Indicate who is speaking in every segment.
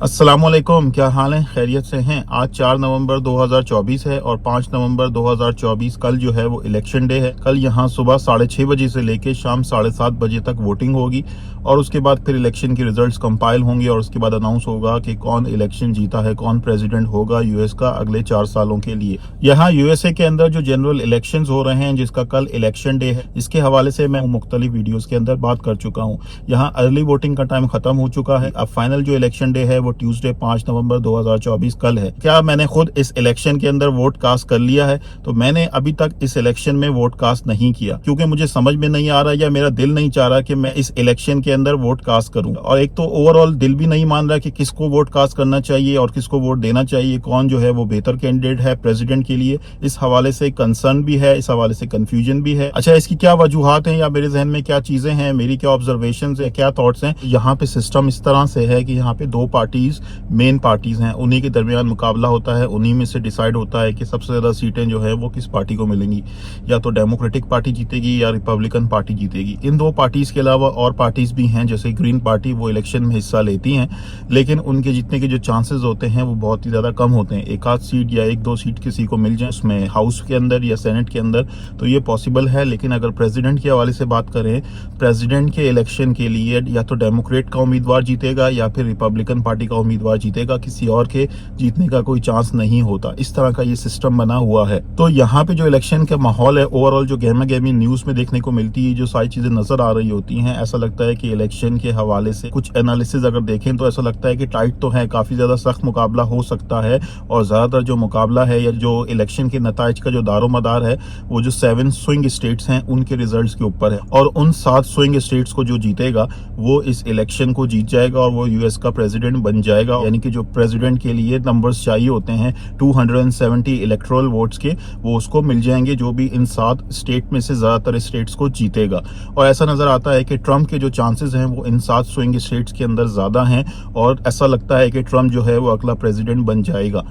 Speaker 1: अस्सलामुअलैकुम, क्या हाल है? खैरियत से हैं? आज 4 नवंबर 2024 है और 5 नवंबर 2024 कल जो है वो इलेक्शन डे है। कल यहाँ सुबह 6:30 बजे से लेके शाम 7:30 बजे तक वोटिंग होगी और उसके बाद फिर इलेक्शन के रिजल्ट्स कंपाइल होंगे और उसके बाद अनाउंस होगा कि कौन इलेक्शन जीता है, कौन प्रेसिडेंट होगा यूएस का अगले 4 सालों के लिए। यहाँ यूएसए के अंदर जो जनरल इलेक्शन हो रहे हैं, जिसका कल इलेक्शन डे है, इसके हवाले से मैं मुख्तलिफ वीडियोज के अंदर बात कर चुका हूँ। यहाँ अर्ली वोटिंग का टाइम खत्म हो चुका है। अब फाइनल जो इलेक्शन डे है वो ट्यूसडे 5 नवंबर 2024 कल है। क्या मैंने खुद इस इलेक्शन के अंदर वोट कास्ट कर लिया है? तो मैंने अभी तक इस इलेक्शन में वोट कास्ट नहीं किया क्योंकि मुझे समझ में नहीं आ रहा या मेरा दिल नहीं चाह रहा कि मैं इस इलेक्शन के अंदर वोट कास्ट करूं। और एक तो ओवरऑल दिल भी नहीं मान रहा कि किसको वोट कास्ट करना चाहिए और किसको वोट देना चाहिए, कौन जो है वो बेहतर कैंडिडेट है प्रेसिडेंट के लिए। इस हवाले से कंसर्न भी है, इस हवाले से कंफ्यूजन भी है। अच्छा, इसकी क्या वजूहात हैं या मेरे जहन में क्या चीजें हैं, मेरी क्या ऑब्जर्वेशन है, क्या थॉट्स हैं। यहाँ पे सिस्टम इस तरह से है कि यहाँ पे दो पार्टीज मेन पार्टीज हैं, उन्हीं के दरमियान मुकाबला होता है, उन्हीं में से डिसाइड होता है कि सबसे ज्यादा सीटें जो है वो किस पार्टी को मिलेंगी। या तो डेमोक्रेटिक पार्टी जीतेगी या रिपब्लिकन पार्टी जीतेगी। इन दो पार्टीज के अलावा और पार्टीज भी हैं, जैसे ग्रीन पार्टी, वो इलेक्शन में हिस्सा लेती हैं लेकिन उनके जीतने के जो चांसेस होते हैं वो बहुत ही ज्यादा कम होते हैं। एक आध सीट या एक दो सीट किसी को मिल जाए उसमें हाउस के अंदर या सेनेट के अंदर, तो ये पॉसिबल है। लेकिन अगर प्रेसिडेंट के हवाले से बात करें, प्रेसिडेंट के इलेक्शन के लिए या तो डेमोक्रेट का उम्मीदवार जीतेगा या फिर रिपब्लिकन पार्टी का उम्मीदवार जीतेगा, किसी और के जीतने का कोई चांस नहीं होता। इस तरह का ये सिस्टम बना हुआ है। तो यहाँ पे जो इलेक्शन का माहौल है, ओवरऑल जो गहमा गहमी न्यूज में देखने को मिलती है, जो सारी चीजें नजर आ रही होती हैं, ऐसा लगता है कि इलेक्शन के हवाले से कुछ एनालिसिस अगर देखें तो ऐसा लगता है कि टाइट तो है, काफी ज्यादा सख्त मुकाबला हो सकता है। और ज्यादातर जो मुकाबला है या जो इलेक्शन के नताइज का जो दारोमदार है वो जो 7 स्विंग स्टेट्स हैं उनके रिजल्ट्स के ऊपर है। और उन 7 स्विंग स्टेट्स को जो जीतेगा वो इस इलेक्शन को जीत जाएगा और वो यूएस का प्रेसिडेंट बन जाएगा। यानी कि जो प्रेसिडेंट के लिए नंबर्स चाहिए होते हैं 270 इलेक्टोरल वोट्स के, वो उसको मिल जाएंगे जो भी इन 7 स्टेट में से ज्यादातर स्टेट्स को जीतेगा। और ऐसा नजर आता है कि ट्रंप के जो चांसेस हैं वो इन 7 स्विंग स्टेट्स के अंदर ज्यादा हैं और ऐसा लगता है कि ट्रंप जो है वो अगला प्रेसिडेंट बन जाएगा।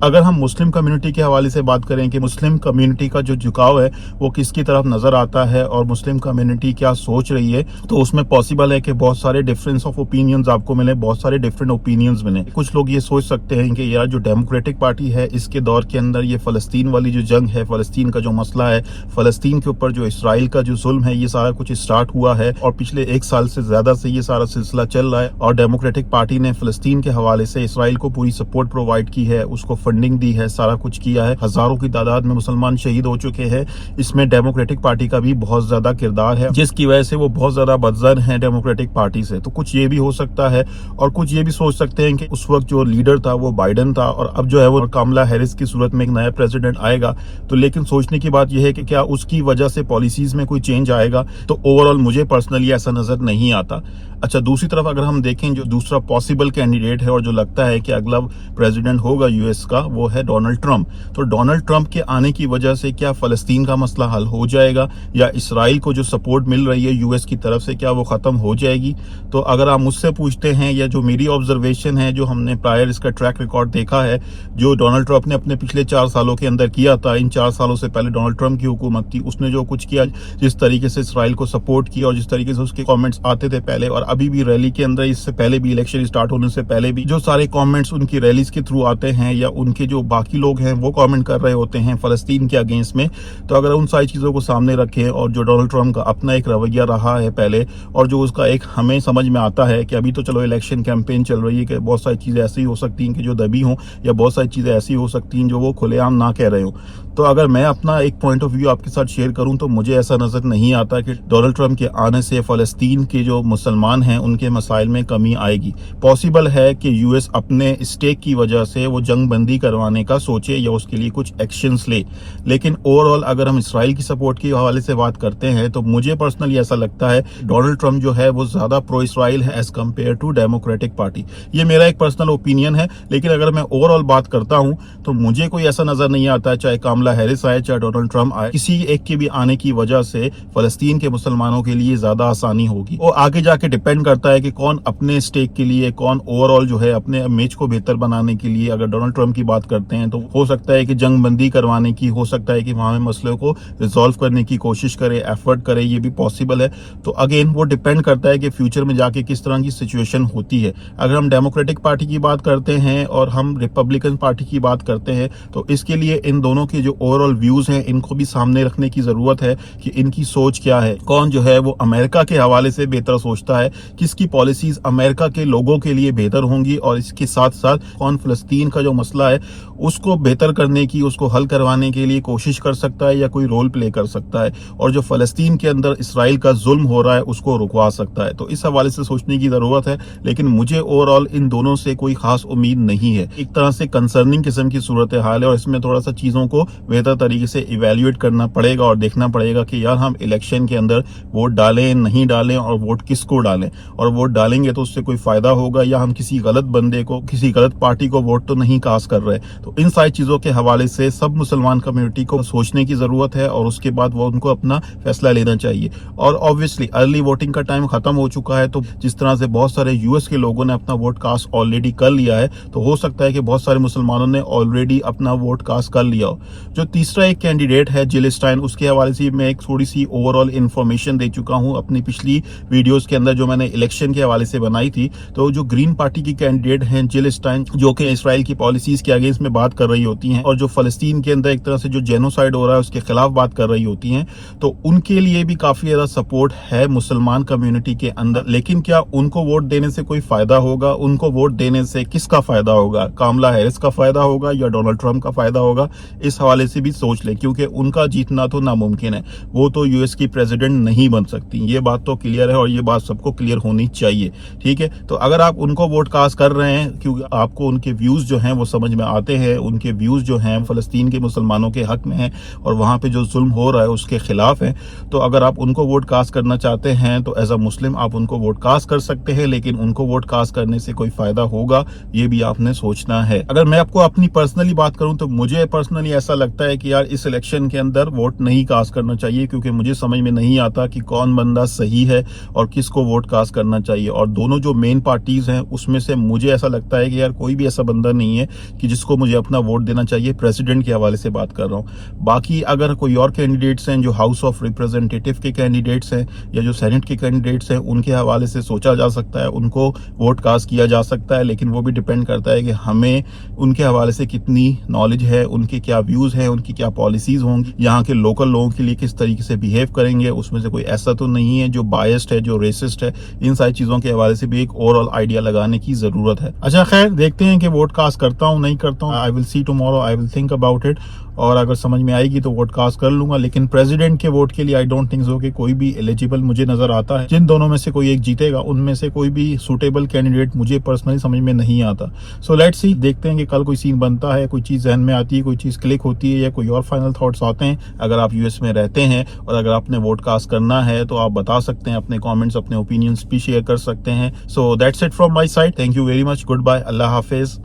Speaker 1: अगर हम मुस्लिम कम्युनिटी के हवाले से बात करें कि मुस्लिम कम्युनिटी का जो झुकाव है वो किसकी तरफ नजर आता है और मुस्लिम कम्युनिटी क्या सोच रही है, तो उसमें पॉसिबल है कि बहुत सारे डिफरेंस ऑफ ओपिनियंस आपको मिले, बहुत सारे डिफरेंट ओपिनियंस मिले। कुछ लोग ये सोच सकते हैं कि यार जो डेमोक्रेटिक पार्टी है इसके दौर के अंदर ये फलस्तीन वाली जो जंग है, फलस्तीन का जो मसला है, फलस्तीन के ऊपर जो इसराइल का जो जुल्म है, ये सारा कुछ स्टार्ट हुआ है और पिछले 1 साल से ज्यादा से ये सारा सिलसिला चल रहा है। और डेमोक्रेटिक पार्टी ने फलस्तीन के हवाले से इसराइल को पूरी सपोर्ट प्रोवाइड की है, उसको फंडिंग दी है, सारा कुछ किया है। हजारों की तादाद में मुसलमान शहीद हो चुके हैं। इसमें डेमोक्रेटिक पार्टी का भी बहुत ज्यादा किरदार है, जिसकी वजह से वो बहुत ज्यादा बदजन है डेमोक्रेटिक पार्टी से। तो कुछ ये भी हो सकता है और कुछ ये भी सोच सकते हैं कि उस वक्त जो लीडर था वो बाइडेन था और अब जो है वो कमला हैरिस की सूरत में एक नया प्रेसिडेंट आएगा। तो लेकिन सोचने की बात यह है कि क्या उसकी वजह से पॉलिसीज में कोई चेंज आएगा, तो ओवरऑल मुझे पर्सनली ऐसा नजर नहीं आता। अच्छा, दूसरी तरफ अगर हम देखें जो दूसरा पॉसिबल कैंडिडेट है और जो लगता है कि अगला प्रेसिडेंट होगा यूएस का, वो है डोनाल्ड ट्रंप। तो डोनाल्ड ट्रंप के आने की वजह से क्या फलस्तीन का मसला हल हो जाएगा या इसराइल को जो सपोर्ट मिल रही है यूएस की तरफ से क्या वो खत्म हो जाएगी? तो अगर आप मुझसे पूछते हैं या जो मेरी ऑब्जर्वेशन है, जो हमने प्रायर इसका ट्रैक रिकॉर्ड देखा है, जो डोनाल्ड ट्रंप ने अपने पिछले 4 सालों के अंदर किया था, इन 4 सालों से पहले डोनाल्ड ट्रंप की हुकूमत थी, उसने जो कुछ किया, जिस तरीके से इसराइल को सपोर्ट किया और जिस तरीके से उसके कॉमेंट्स आते थे पहले और अभी भी रैली के अंदर, इससे पहले भी इलेक्शन स्टार्ट होने से पहले भी जो सारे कमेंट्स उनकी रैलीज के थ्रू आते हैं या उनके जो बाकी लोग हैं वो कमेंट कर रहे होते हैं फलस्तीन के अगेंस्ट में, तो अगर उन सारी चीजों को सामने रखें और जो डोनाल्ड ट्रंप का अपना एक रवैया रहा है पहले और जो उसका एक हमें समझ में आता है कि अभी तो चलो इलेक्शन कैंपेन चल रही है कि बहुत सारी चीजें ऐसी हो सकती हैं कि जो दबी हों या बहुत सारी चीजें ऐसी हो सकती हैं जो वो खुलेआम ना कह रहे हो। तो अगर मैं अपना एक पॉइंट ऑफ व्यू आपके साथ शेयर करूं तो मुझे ऐसा नजर नहीं आता कि डोनाल्ड ट्रंप के आने से फलस्तीन के जो मुसलमान हैं उनके मसाइल में कमी आएगी। पॉसिबल है कि यूएस अपने स्टेक की वजह से वो जंग बंदी करवाने का सोचे या उसके लिए कुछ एक्शंस ले। लेकिन ओवरऑल अगर हम इसराइल की सपोर्ट के हवाले से बात करते हैं तो मुझे पर्सनली ऐसा लगता है डोनाल्ड ट्रंप जो है वो ज्यादा प्रो इसराइल है as compare to democratic party. ये मेरा एक पर्सनल ओपिनियन है, लेकिन अगर मैं ओवरऑल बात करता हूं तो मुझे कोई ऐसा नजर नहीं आता, चाहे कमला हैरिस आए चाहे डोनाल्ड ट्रंप आए, किसी एक के भी आने की वजह से फलस्तीन के मुसलमानों के लिए ज्यादा आसानी होगी। और आगे जाके डिपेंड करता है कि कौन अपने स्टेक के लिए, कौन ओवरऑल जो है अपने इमेज को बेहतर बनाने के लिए, अगर डोनाल्ड ट्रंप की बात करते हैं तो हो सकता है कि जंग बंदी करवाने की, हो सकता है कि वहां में मसले को रिजॉल्व करने की कोशिश करे, एफर्ट करे, ये भी पॉसिबल है। तो अगेन वो डिपेंड करता है कि फ्यूचर में जाके किस तरह की सिचुएशन होती है। अगर हम डेमोक्रेटिक पार्टी की बात करते हैं और हम रिपब्लिकन पार्टी की बात करते हैं तो इसके लिए इन दोनों के जो ओवरऑल व्यूज हैं इनको भी सामने रखने की जरूरत है कि इनकी सोच क्या है, कौन जो है वो अमेरिका के हवाले से बेहतर सोचता है, किसकी पॉलिसीज अमेरिका के लोगों के लिए बेहतर होंगी, और इसके साथ साथ कौन फिलिस्तीन का जो मसला है उसको बेहतर करने की, उसको हल करवाने के लिए कोशिश कर सकता है या कोई रोल प्ले कर सकता है, और जो फलस्तीन के अंदर इसराइल का जुल्म हो रहा है उसको रुकवा सकता है। तो इस हवाले से सोचने की जरूरत है, लेकिन मुझे ओवरऑल इन दोनों से कोई खास उम्मीद नहीं है। एक तरह से कंसर्निंग किस्म की सूरत हाल है और इसमें थोड़ा सा चीजों को बेहतर तरीके से इवेल्युएट करना पड़ेगा और देखना पड़ेगा कि यार हम इलेक्शन के अंदर वोट डालें, नहीं डालें, और वोट किसको डालें, और वोट डालेंगे तो उससे कोई फायदा होगा या हम किसी गलत बंदे को, किसी गलत पार्टी को वोट तो नहीं कास्ट कर रहे। तो इन सारी चीजों के हवाले से सब मुसलमान कम्युनिटी को सोचने की जरूरत है और उसके बाद वो उनको अपना फैसला लेना चाहिए। और ऑब्वियसली अर्ली वोटिंग का टाइम खत्म हो चुका है, तो जिस तरह से बहुत सारे यूएस के लोगों ने अपना वोट कास्ट ऑलरेडी कर लिया है, तो हो सकता है कि बहुत सारे मुसलमानों ने ऑलरेडी अपना वोट कास्ट कर लिया हो। जो तीसरा एक कैंडिडेट है जिल स्टाइन, उसके हवाले से मैं एक थोड़ी सी ओवरऑल इन्फॉर्मेशन दे चुका हूं अपनी पिछली वीडियोस के अंदर जो मैंने इलेक्शन के हवाले से बनाई थी। तो जो ग्रीन पार्टी की कैंडिडेट हैं जिल स्टाइन, जो कि इसराइल की पॉलिसीज के अगेंस्ट में बात कर रही होती हैं और जो फलस्तीन के अंदर एक तरह से जो जेनोसाइड हो रहा है उसके खिलाफ बात कर रही होती हैं, तो उनके लिए भी काफी ज्यादा सपोर्ट है मुसलमान कम्युनिटी के अंदर। लेकिन क्या उनको वोट देने से कोई फायदा होगा? उनको वोट देने से किसका फायदा होगा? कामला हैरिस का फायदा होगा या डोनाल्ड ट्रंप का फायदा होगा? इस हवाले से भी सोच ले, क्योंकि उनका जीतना तो नामुमकिन है। वो तो यूएस की प्रेसिडेंट नहीं बन सकती, ये बात तो क्लियर है और ये बात सबको क्लियर होनी चाहिए। ठीक है, तो अगर आप उनको वोट कास्ट कर रहे हैं क्योंकि आपको उनके व्यूज जो हैं वो समझ में आते हैं, उनके व्यूज जो हैं फलस्तीन के मुसलमानों के हक में हैं और वहां पे जो जुल्म हो रहा है उसके खिलाफ है, तो अगर आप उनको वोट कास्ट करना चाहते हैं तो एज अ मुस्लिम आप उनको वोट कास्ट कर सकते हैं, लेकिन उनको वोट कास्ट करने से कोई फायदा होगा ये भी आपने सोचना है। अगर मैं आपको अपनी पर्सनली बात करूं तो मुझे पर्सनली ऐसा लगता है कि यार इस इलेक्शन के अंदर वोट नहीं कास्ट करना चाहिए, क्योंकि मुझे समझ में नहीं आता कि कौन बंदा सही है और किसको वोट कास्ट करना चाहिए। और दोनों जो मेन पार्टीज हैं उसमें से मुझे ऐसा लगता है कि यार कोई भी ऐसा बंदा नहीं है कि जिसको मुझे अपना वोट देना चाहिए। प्रेसिडेंट के हवाले से बात कर रहा हूं। बाकी अगर कोई और कैंडिडेट्स हैं जो हाउस ऑफ रिप्रेजेंटेटिव के कैंडिडेट्स हैं या जो सेनेट के कैंडिडेट्स हैं, उनके हवाले से सोचा जा सकता है, उनको वोट कास्ट किया जा सकता है, लेकिन वो भी डिपेंड करता है कि हमें उनके हवाले से कितनी नॉलेज है, उनके क्या व्यूज हैं, उनकी क्या पॉलिसीज होंगी, यहाँ के लोकल लोगों के लिए किस तरीके से बिहेव करेंगे, उसमें से कोई ऐसा तो नहीं है जो बायस्ड है, जो रेसिस्ट है। इन सारी चीजों के हवाले से भी एक ओवरऑल आइडिया लगाने की जरूरत है। अच्छा खैर, देखते हैं कि वोट कास्ट करता हूँ नहीं करता हूँ। I will see tomorrow, I will think about it, और अगर समझ में आएगी तो वोट कास्ट कर लूंगा। लेकिन प्रेसिडेंट के वोट के लिए आई डोंट थिंक सो कि कोई भी एलिजिबल मुझे नजर आता है। जिन दोनों में से कोई एक जीतेगा उनमें से कोई भी सुटेबल कैंडिडेट मुझे पर्सनली समझ में नहीं आता। सो लेट्स सी, देखते हैं कि कल कोई सीन बनता है, कोई चीज जहन में आती है, कोई चीज क्लिक होती है या कोई और फाइनल थॉट्स आते हैं। अगर आप यूएस में रहते हैं और अगर आपने वोट कास्ट करना है तो आप बता सकते हैं, अपने कॉमेंट्स, अपने ओपिनियंस भी शेयर कर सकते हैं। So that's it from my side. Thank you very much, good bye, अल्लाह हाफिज।